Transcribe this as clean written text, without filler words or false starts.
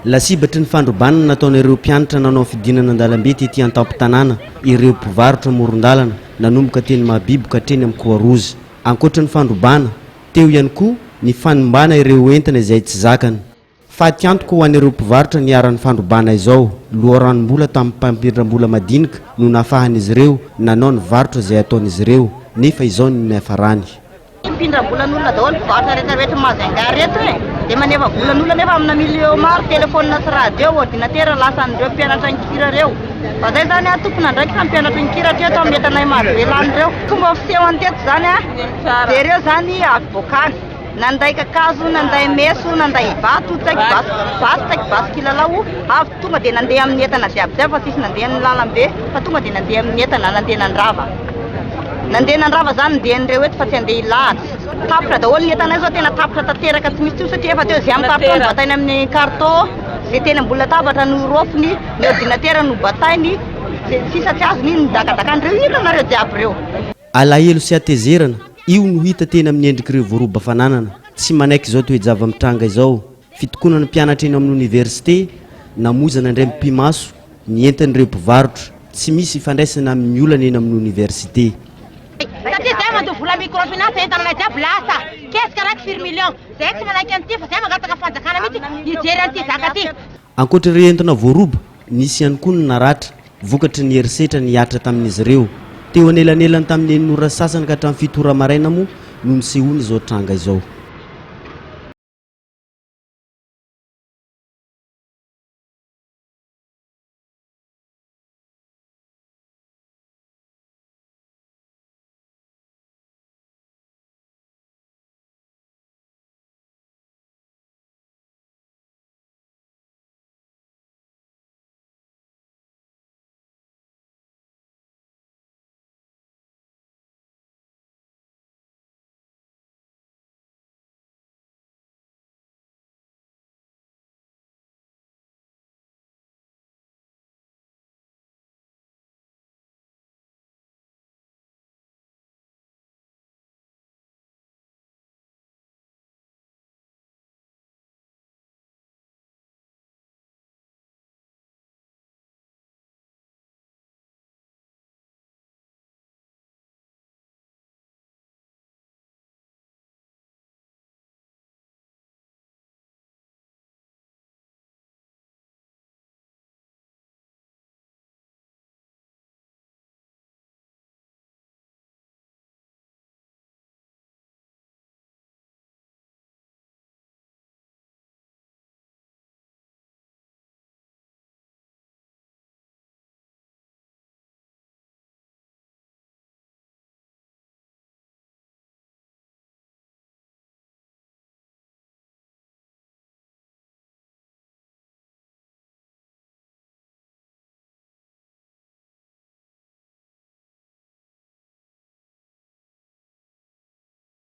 Lasibatry ny fandrobana nataon'ireo mpianatra nanao fidinana an-dalambe tetỳ an-tampon-tanàna ireo mpivarotra moron-dalana nanomboka teny Mahabiboka hatreny amin'ny Koarozy. Ankoatra ny fandrobana, teo ihany koa ny fanimbana ireo entana izay tsy zakany. Faty antoka ho an'ireo mpivarotra ny aran'ny fandrobana izao, loharanom-bola tamin'ny mpampindram-bola madinika no nafahan'izy ireo nanao ny varotra izay ataon'izy ireo, nefa izao ny nafarany. Mpindram-bolan'olona daholo mpivarotra rehetra Majunga rehetra dia maneva volan'olona nefa amina milio maro, telefônina sy radio, ordinatera lasan'ireo mpianatra ankira ireo. Fa zay zany tompona ndraiky fa mpianatra ankira teto amin'ny entanay marobelan'ireo. Fomba fisehoany teto zany dia ireo zany avokaly. Nanday kakazo, nanday meso, nanday vato, tsaiky vaso kilalao, avy tonga dia nandeha amin'ny entana jiaby fa tsisy nandeha amin'ny lalambe, fa tonga dia nandeha amin'ny entana, nandeha nandrava. Nandeha nandrava zany ndehan'ireo eto fa tsy handeha ilahatra. Tapitra daholo ny entana zao, tena tapitra tanteraka tsy misy satria efa teo zay amin'ny carton batainy amin'ny carton, zay tena mbola tabatra no rofiny, ny ordinatera no batainy, sisa tsy azony ny dakadakan'ireo hitanareo jiaby ireo. Alahelo sy atezerana, io no hita tena amin'ny endrik'ireo voaroba fananana. Tsy manaiky izao toejava mitranga izao. Fitokonan'ny mpianatra eny amin'ny université, namozana indray mpimaso, ny entan'ireo mpivarotra, tsy misy ifandraisana amin'ny olana eny amin'ny université. Satria zay mandoa vola microfinance entananay jiaby lasa, kesika raiky 4 millions. Zay tsy manaiky an'ity fa zay mangataka fanjakana mihitsy hijery an'ity zaka ty. Ankoatra ireo entana voaroba, nisy ihany koa ny naratra, vokatry ny herisetra niatra tamin'izy ireo. Teo anelanelany tamin'ny 9 ora sasany ka hatramin'ny 7 ora maraina moa no nisehoany izao tranga izao.